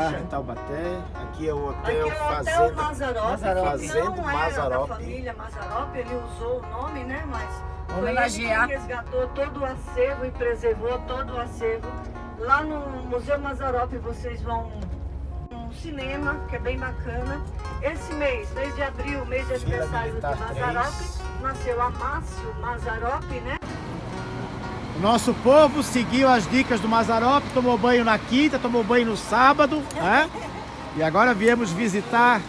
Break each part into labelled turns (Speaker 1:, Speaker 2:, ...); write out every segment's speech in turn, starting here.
Speaker 1: Barra, em Taubaté. Aqui é o Hotel
Speaker 2: Hotel
Speaker 1: Fazenda.
Speaker 2: Mazzaropi.
Speaker 1: Fazenda
Speaker 2: Não era da
Speaker 1: Mazzaropi.
Speaker 2: família Mazzaropi, ele usou o nome, né? Mas foi ele
Speaker 3: Homenagear.
Speaker 2: que resgatou todo o acervo e preservou todo o acervo. Lá no Museu Mazzaropi vocês vão um cinema, que é bem bacana. Esse mês de abril, mês de
Speaker 1: Vila
Speaker 2: aniversário de
Speaker 1: Militar
Speaker 2: Mazzaropi,
Speaker 1: 3.
Speaker 2: nasceu Amácio Mazzaropi, né?
Speaker 1: O nosso povo seguiu as dicas do Mazzaropi, tomou banho na quinta, tomou banho no sábado, né? E agora viemos visitar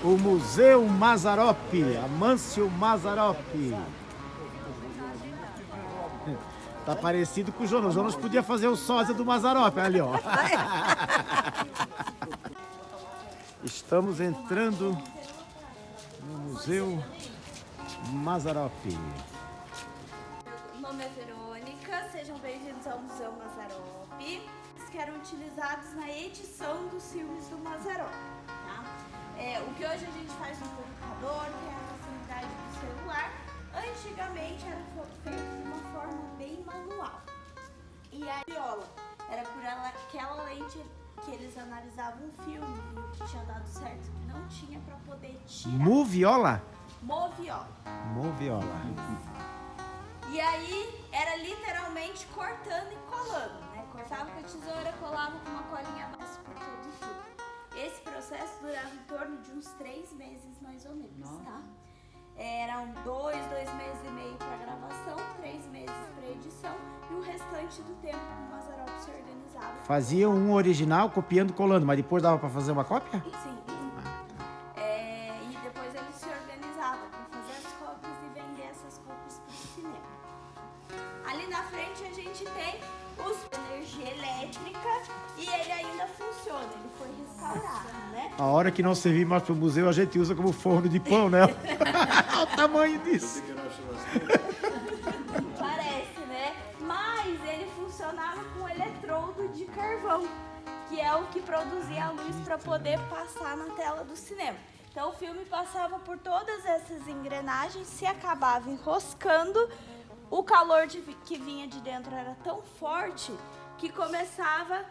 Speaker 1: o Museu Mazzaropi, Amâncio Mazzaropi. Tá parecido com o Jonas. O Jonas podia fazer o sósia do Mazzaropi, ali ó. Estamos entrando no Museu Mazzaropi.
Speaker 4: Meu nome é Verônica, sejam bem-vindos ao Museu Mazzaropi, que eram utilizados na edição dos filmes do Mazzaropi. Tá? O que hoje a gente faz no computador, que é a facilidade do celular, antigamente era feito de uma forma bem manual. E a viola era por aquela lente que eles analisavam o filme, viu que tinha dado certo, que não tinha para poder tirar.
Speaker 1: Moviola?
Speaker 4: Moviola.
Speaker 1: Moviola.
Speaker 4: E aí era literalmente cortando e colando, né? Cortava com a tesoura, colava com uma colinha base por todo o filme. Esse processo durava em torno de uns 3 meses mais ou menos, tá? Eram 2 meses e meio para gravação, 3 meses para edição e o restante do tempo o Mazzaropi se organizava.
Speaker 1: Fazia um original copiando e colando, mas depois dava para fazer uma cópia?
Speaker 4: Sim. E depois ele se organizava para fazer as cópias e vender essas cópias para o cinema. Ali na frente a gente tem os energia elétrica e ele ainda funciona, ele foi restaurado, né?
Speaker 1: A hora que não servir mais para o museu, a gente usa como forno de pão, né? Olha o tamanho disso.
Speaker 4: Parece, né? Mas ele funcionava com eletrodo de carvão, que é o que produzia a luz para poder passar na tela do cinema. Então o filme passava por todas essas engrenagens, se acabava enroscando, o calor que vinha de dentro era tão forte que começava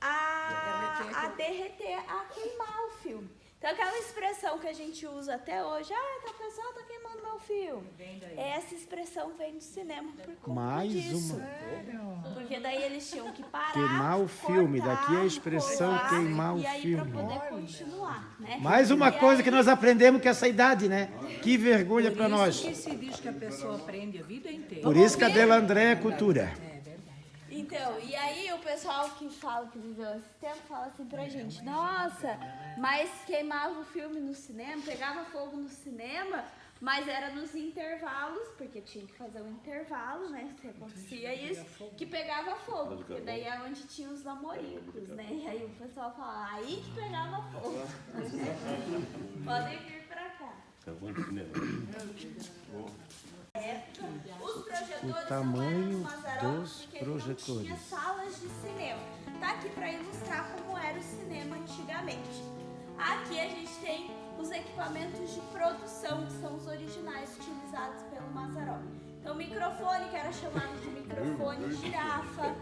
Speaker 4: a derreter, a queimar o filme. Então aquela expressão que a gente usa até hoje, tá pessoal, tá queimando meu filme. Essa expressão vem do cinema por conta
Speaker 1: Mais
Speaker 4: disso.
Speaker 1: uma.
Speaker 4: Porque daí eles tinham que parar,
Speaker 1: Queimar o filme,
Speaker 4: cortar,
Speaker 1: daqui a expressão
Speaker 4: colar,
Speaker 1: queimar o
Speaker 4: e aí
Speaker 1: filme.
Speaker 4: pra poder continuar, né?
Speaker 1: Mais uma
Speaker 4: E
Speaker 1: coisa
Speaker 4: aí-
Speaker 1: que nós aprendemos com essa idade, né? Que vergonha para nós.
Speaker 3: Por isso que se diz que a pessoa aprende a vida inteira.
Speaker 1: Por isso que a Dela André é cultura.
Speaker 4: Então, e aí o pessoal que fala que viveu esse tempo fala assim pra gente, nossa, mas queimava o filme no cinema, pegava fogo no cinema, mas era nos intervalos, porque tinha que fazer um intervalo, né? Se acontecia isso, que pegava fogo, porque daí é onde tinha os namoricos, né? E aí o pessoal fala, aí que pegava fogo. Podem vir pra cá. Os projetores
Speaker 1: O tamanho
Speaker 4: não eram do Mazzaropi
Speaker 1: dos
Speaker 4: porque ele não tinha
Speaker 1: projetores.
Speaker 4: salas de cinema. Tá aqui para ilustrar como era o cinema antigamente. Aqui a gente tem os equipamentos de produção, que são os originais utilizados pelo Mazzaropi. Então o microfone, que era chamado de microfone girafa,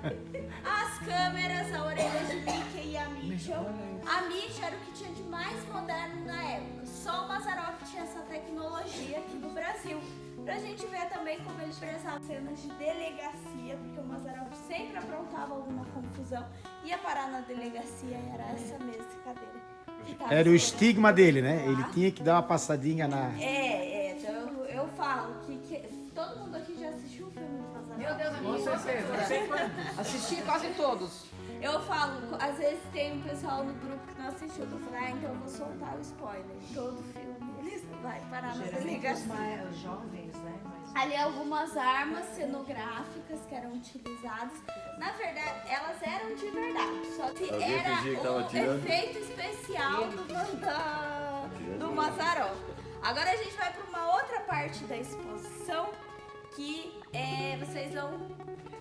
Speaker 4: as câmeras, a orelha de Mickey e a Mitchell. A Mitchell era o que tinha de mais moderno na época. Só o Mazzaropi tinha essa tecnologia aqui no Brasil. Pra gente ver também como eles prestavam cenas de delegacia, porque o Mazzaropi sempre aprontava alguma confusão, ia parar na delegacia e era essa mesa e cadeira. que tava
Speaker 1: Era o
Speaker 4: esperando
Speaker 1: estigma dele, né?
Speaker 4: lá.
Speaker 1: Ele tinha que dar uma passadinha na...
Speaker 4: Então eu falo que todo mundo aqui já assistiu o filme do Mazzaropi.
Speaker 3: Meu Deus, com certeza. Assisti quase todos.
Speaker 4: Eu falo, às vezes tem um pessoal no grupo que não assistiu, eu falo, então eu vou soltar o spoiler. Todo filme eles vai parar na delegacia.
Speaker 3: Mais jovens, né?
Speaker 4: Ali algumas armas cenográficas que eram utilizadas. Na verdade, elas eram de verdade. Só que
Speaker 5: Alguém
Speaker 4: era
Speaker 5: fingia que tava
Speaker 4: o
Speaker 5: atirando?
Speaker 4: efeito especial do Mazzaropi. Agora a gente vai para uma outra parte da exposição que vocês vão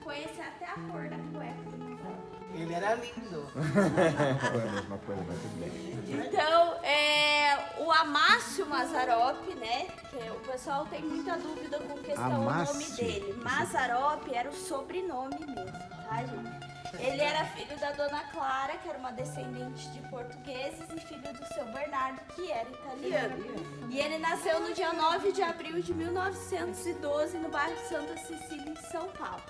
Speaker 4: conhecer até a cor da cueca do Mazzaropi.
Speaker 3: Ele era lindo.
Speaker 1: Foi a mesma coisa, mas tudo bem.
Speaker 4: Então, o Amácio Mazzaropi, né? Que o pessoal tem muita dúvida com questão do nome
Speaker 1: Amácio.
Speaker 4: dele. Mazzaropi era o sobrenome mesmo, tá, gente? Ele era filho da Dona Clara, que era uma descendente de portugueses, e filho do seu Bernardo, que era italiano. E ele nasceu no dia 9 de abril de 1912, no bairro Santa Cecília, em São Paulo.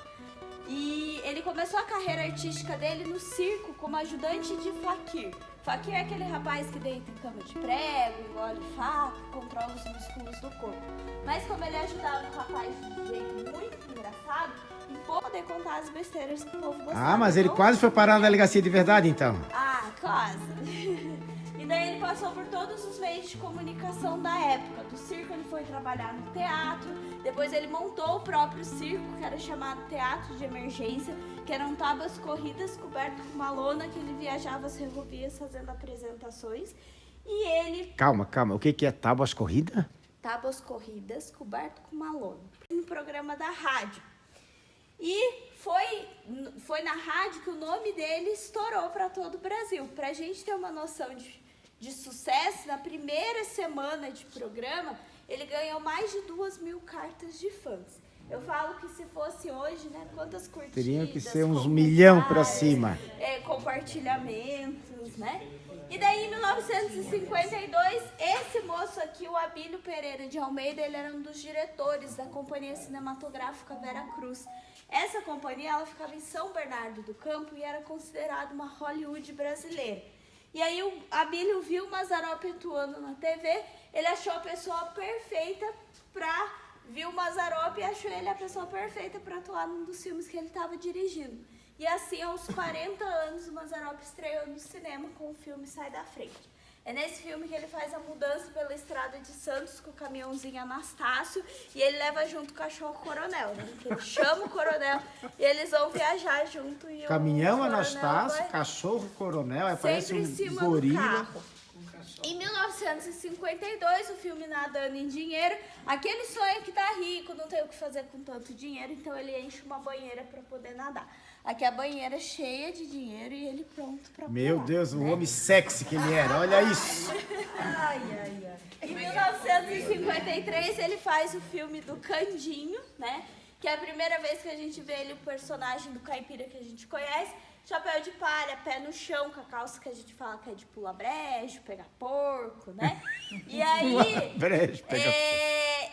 Speaker 4: E ele começou a carreira artística dele no circo como ajudante de faquir. Faquir é aquele rapaz que deita em cama de prego, engole faca, controla os músculos do corpo. Mas como ele ajudava o rapaz de um jeito muito engraçado, em poder contar as besteiras que o povo gostava.
Speaker 1: Ah, mas ele quase foi parar na delegacia de verdade, então.
Speaker 4: Ah, quase. E daí ele passou por todos os meios de comunicação da época. Do circo ele foi trabalhar no teatro, depois ele montou o próprio circo, que era chamado Teatro de Emergência, que eram tábuas corridas cobertas com uma lona que ele viajava as ferrovias fazendo apresentações. E ele...
Speaker 1: Calma, o que é tábuas corridas?
Speaker 4: Tábuas corridas cobertas com uma lona. No programa da rádio. E foi na rádio que o nome dele estourou para todo o Brasil. Para a gente ter uma noção de sucesso, na primeira semana de programa, ele ganhou mais de 2.000 cartas de fãs. Eu falo que se fosse hoje, né, quantas curtidas...
Speaker 1: Teriam que ser uns 1 milhão para cima.
Speaker 4: Compartilhamentos, né? E daí, em 1952, esse moço aqui, o Abílio Pereira de Almeida, ele era um dos diretores da Companhia Cinematográfica Vera Cruz. Essa companhia, ela ficava em São Bernardo do Campo e era considerada uma Hollywood brasileira. E aí o Abílio viu o Mazzaropi atuando na TV, ele achou a pessoa perfeita viu o Mazzaropi e achou ele a pessoa perfeita para atuar num dos filmes que ele estava dirigindo. E assim, aos 40 anos, o Mazzaropi estreou no cinema com o filme Sai da Frente. É nesse filme que ele faz a mudança pela estrada de Santos com o caminhãozinho Anastácio e ele leva junto o cachorro Coronel, né? Ele chama o Coronel e eles vão viajar junto. E
Speaker 1: Caminhão Anastácio, cachorro Coronel, parece um gorila.
Speaker 4: Em 1952, o filme Nadando em Dinheiro, aquele sonho que tá rico, não tem o que fazer com tanto dinheiro, então ele enche uma banheira para poder nadar. Aqui a banheira cheia de dinheiro e ele pronto para pular.
Speaker 1: Meu Deus, o homem sexy que ele era, olha isso.
Speaker 2: Ai.
Speaker 4: Em 1953, ele faz o filme do Candinho, né? Que é a primeira vez que a gente vê ele, o personagem do caipira que a gente conhece. Chapéu de palha, pé no chão, com a calça que a gente fala que é de pular brejo, pegar porco, né? E aí,
Speaker 1: brejo,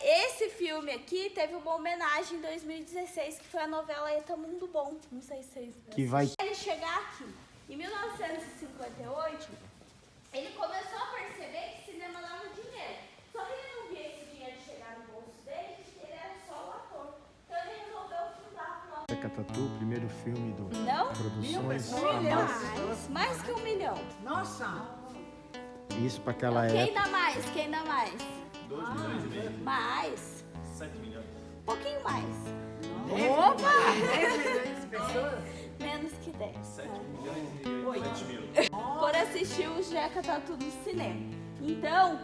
Speaker 4: esse filme aqui teve uma homenagem em 2016, que foi a novela Eta Mundo Bom. Não sei se vocês
Speaker 1: que vai
Speaker 4: ele chegar aqui. Em 1958, ele começou a perceber que cinema dava dinheiro. Só que ele não via esse dinheiro chegar no bolso dele, porque ele era só o ator. Então ele resolveu fundar o próprio...
Speaker 1: Tatu, o primeiro filme do
Speaker 4: Não?
Speaker 1: Produções.
Speaker 4: 1 milhão. Mais que 1 milhão.
Speaker 2: Nossa!
Speaker 1: Isso para aquela
Speaker 4: Quem
Speaker 1: época.
Speaker 4: dá mais? Quem dá mais?
Speaker 5: 2 milhões e meio.
Speaker 4: Mais?
Speaker 5: 7 milhões.
Speaker 4: Um pouquinho mais.
Speaker 2: Opa! 10 milhões de pessoas?
Speaker 4: Menos que 10.
Speaker 5: 7 milhões e 800 mil.
Speaker 4: Por assistir o Jeca Tatu no cinema. Então,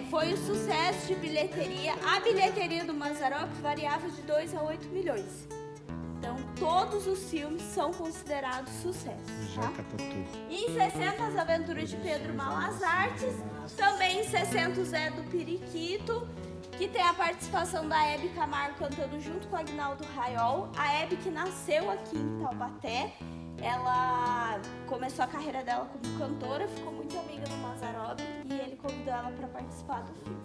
Speaker 4: foi um sucesso de bilheteria. A bilheteria do Mazzaropi variava de 2 a 8 milhões. Então, todos os filmes são considerados sucessos. Tá?
Speaker 1: Jeca Tatu.
Speaker 4: E em 60, As Aventuras de Pedro Malas Artes. Também em 60, o Zé do Periquito, que tem a participação da Hebe Camargo cantando junto com o Aguinaldo Raiol. A Hebe, que nasceu aqui em Taubaté, ela começou a carreira dela como cantora, ficou muito amiga do Mazzaropi e ele convidou ela para participar do filme.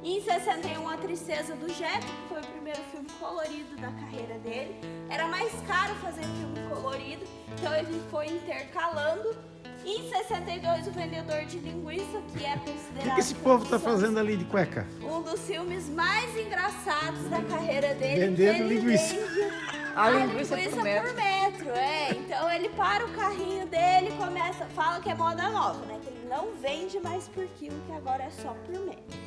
Speaker 4: E em 61, A Tristeza do Jeca, que foi o primeiro filme colorido da carreira dele. Era mais caro fazer filme colorido, então ele foi intercalando. E em 62, O Vendedor de Linguiça, que é considerado...
Speaker 1: O que esse povo tá fazendo ali de cueca?
Speaker 4: Um dos filmes mais engraçados da carreira dele.
Speaker 1: Vendendo
Speaker 4: ele
Speaker 1: linguiça.
Speaker 4: vende
Speaker 3: A
Speaker 4: a
Speaker 3: linguiça
Speaker 4: linguiça
Speaker 3: por metro.
Speaker 4: por metro, Então ele para o carrinho dele e fala que é moda nova, né? Que ele não vende mais por quilo, que agora é só por metro.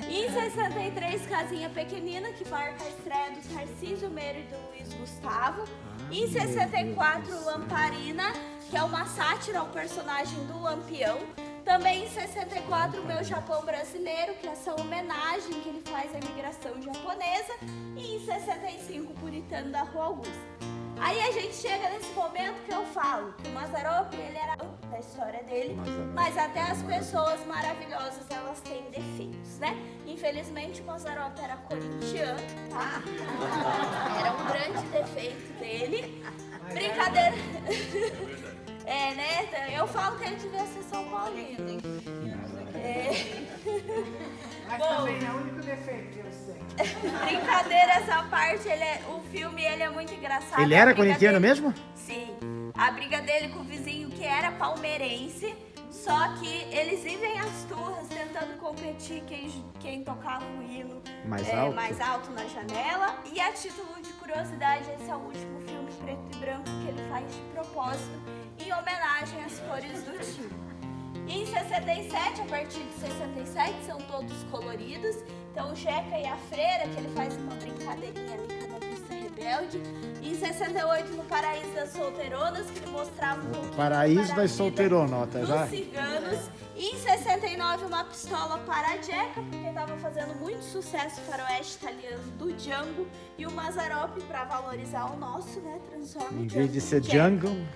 Speaker 4: E em 63, Casinha Pequenina, que marca a estreia do Tarcísio Meira e do Luiz Gustavo. E em 64, Lamparina, que é uma sátira ao personagem do Lampião. Também em 64, Meu Japão Brasileiro, que é essa homenagem que ele faz à imigração japonesa. E em 65, Puritano da Rua Augusta. Aí a gente chega nesse momento que eu falo que o Mazzaropi, ele era da história dele, mas até as pessoas maravilhosas, elas têm defeitos, né? Infelizmente, o Mazzaropi era corintiano, tá? Era um grande defeito dele. Brincadeira brincadeira. É, né? Eu falo que ele devia ser São Paulino.
Speaker 3: Mas também é o único defeito que eu sei.
Speaker 4: Brincadeira essa parte, o filme ele é muito engraçado.
Speaker 1: Ele era corintiano mesmo?
Speaker 4: Sim. A briga dele com o vizinho que era palmeirense, só que eles vivem as turras tentando competir quem tocava o hino mais alto na janela. E a título de curiosidade, esse é o último filme preto e branco que ele faz de propósito, em homenagem às cores do time. Em 67, a partir de 67, são todos coloridos. Então o Jeca e a Freira, que ele faz uma brincadeirinha ali com a Vista Rebelde. Em 68, no Paraíso das Solteironas, que ele mostrava um pouquinho
Speaker 1: Paraíso das Solteironas, tá já?
Speaker 4: dos ciganos. Em 69, uma pistola para a Jeca, porque estava fazendo muito sucesso o faroeste italiano do Django. E o Mazzaropi, para valorizar o nosso, né, transforma
Speaker 1: Em
Speaker 4: o
Speaker 1: vez de
Speaker 4: Django
Speaker 1: ser
Speaker 4: em Jeca.
Speaker 1: Django,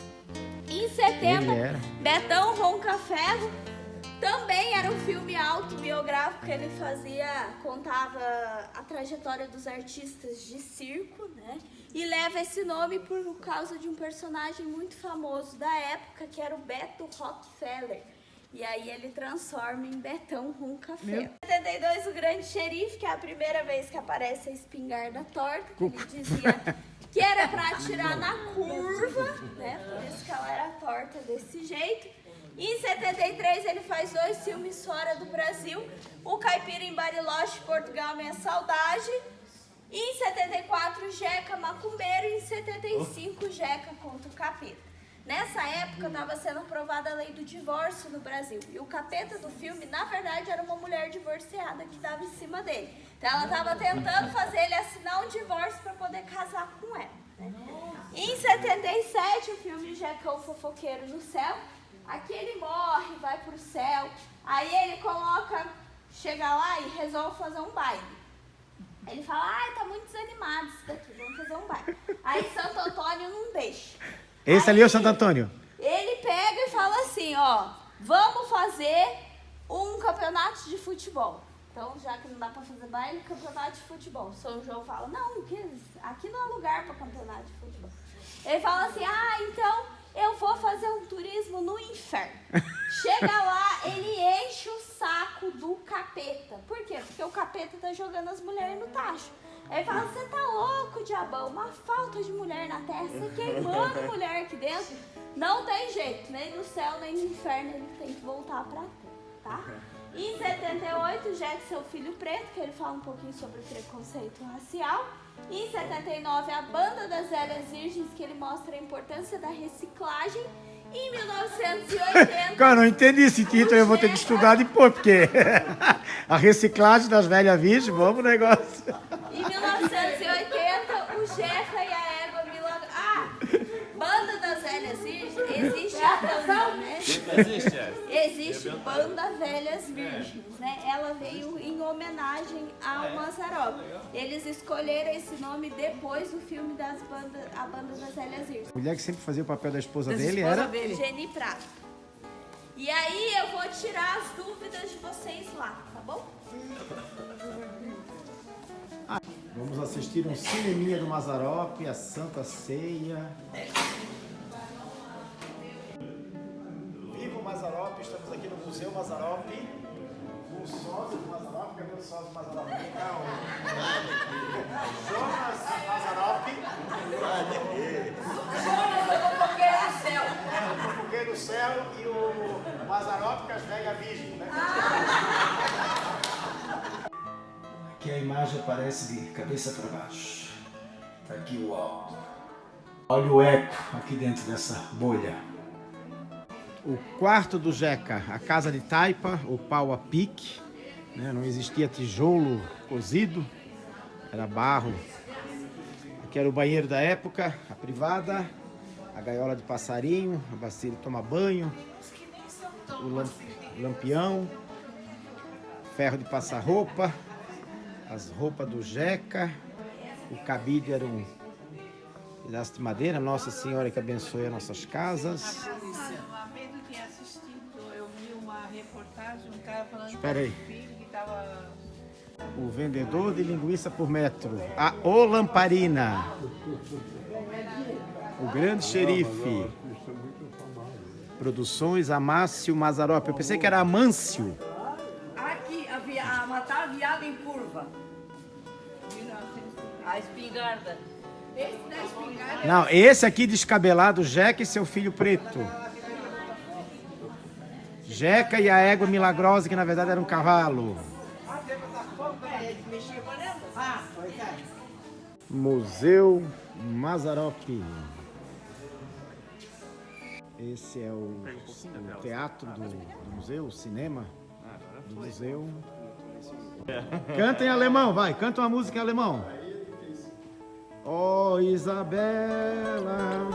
Speaker 4: Em 70,
Speaker 1: ele era.
Speaker 4: Betão Roncaferro também era um filme autobiográfico que ele contava a trajetória dos artistas de circo, né? E leva esse nome por causa de um personagem muito famoso da época, que era o Beto Rockefeller. E aí ele transforma em Betão Roncaferro. Em 72, o Grande Xerife, que é a primeira vez que aparece a espingarda torta, que ele dizia que era pra atirar na curva, né? Por isso que ela era torta desse jeito. Em 73, ele faz 2 filmes fora do Brasil. O Caipira em Bariloche, Portugal, Minha Saudade. Em 74, Jeca Macumbeiro. E em 75, Jeca contra o Capeta. Nessa época, estava sendo aprovada a lei do divórcio no Brasil. E o capeta do filme, na verdade, era uma mulher divorciada que estava em cima dele. Então, ela estava tentando fazer ele assinar um divórcio para poder casar com ela, né? Em 77, o filme Jeca o Fofoqueiro no Céu. Aqui ele morre, vai pro céu. Aí ele chega lá e resolve fazer um baile. Ele fala, ai, tá muito desanimado isso daqui, vamos fazer um baile. Aí Santo Antônio não deixa.
Speaker 1: Esse ali é o Santo Antônio.
Speaker 4: Ele pega e fala assim, ó, vamos fazer um campeonato de futebol. Então, já que não dá pra fazer baile, campeonato de futebol. São João fala, não, aqui não é lugar pra campeonato de futebol. Ele fala assim, então eu vou fazer um turismo no inferno. Chega lá, ele enche o saco do capeta. Por quê? Porque o capeta tá jogando as mulheres no tacho. Ele fala, você tá louco, diabão, uma falta de mulher na terra, você queimando mulher aqui dentro. Não tem jeito, nem no céu, nem no inferno, ele tem que voltar pra terra, tá? Em 78, Jack, seu filho preto, que ele fala um pouquinho sobre o preconceito racial. Em 79, a Banda das Velhas Virgens, que ele mostra a importância da reciclagem. Em 1980...
Speaker 1: Cara, não entendi esse título, eu vou ter que estudar depois, porque a reciclagem das velhas virgens, vamos negócio.
Speaker 4: Em 1980, o Jeca e a Égua Milagrosa... Banda das Velhas Virgens, existe a banda, né? Existe Banda Velhas Virgens, né? Ela veio em homenagem ao Mazzaropi. Eles escolheram esse nome depois do filme A Banda das Velhas Virgens.
Speaker 1: A mulher que sempre fazia o papel da esposa
Speaker 3: Das
Speaker 1: dele
Speaker 3: esposa
Speaker 1: era...
Speaker 3: dele.
Speaker 4: Geni Prata. E aí eu vou tirar as dúvidas de vocês lá, tá bom?
Speaker 1: Vamos assistir um cineminha do Mazzaropi, a Santa Ceia. Viva o Mazzaropi, estamos aqui no Museu Mazzaropi. Com o sósia do Mazzaropi, cadê o sósia do Mazzaropi? Jonas Mazzaropi. O fofoqueiro do céu e o Mazzaropi com as velhas virgens, né? Aqui a imagem aparece de cabeça para baixo. Tá aqui o alto. Olha o eco aqui dentro dessa bolha. O quarto do Jeca, a casa de taipa, o pau a pique, né? Não existia tijolo cozido, era barro. Aqui era o banheiro da época, a privada, a gaiola de passarinho, a bacia de tomar banho, o lampião, ferro de passar roupa, as roupas do Jeca, o cabide era um pedaço de madeira, Nossa Senhora que abençoe as nossas casas.
Speaker 6: Uma vez eu tinha assistido, eu vi uma reportagem, um cara falando
Speaker 1: Espera aí.
Speaker 6: do filho que estava...
Speaker 1: O vendedor de linguiça por metro, a O Lamparina. O grande xerife. Produções Amácio Mazzaropi. Eu pensei que era Amâncio.
Speaker 3: Aqui, a matar a viada em curva. A espingarda. Esse da espingarda.
Speaker 1: Não, esse aqui descabelado, Jeca e seu filho preto. Jeca e a égua milagrosa, que na verdade era um cavalo. Museu Mazzaropi. Esse é o teatro do museu, o cinema do museu. Canta em alemão, vai, canta uma música em alemão. Oh, Isabela.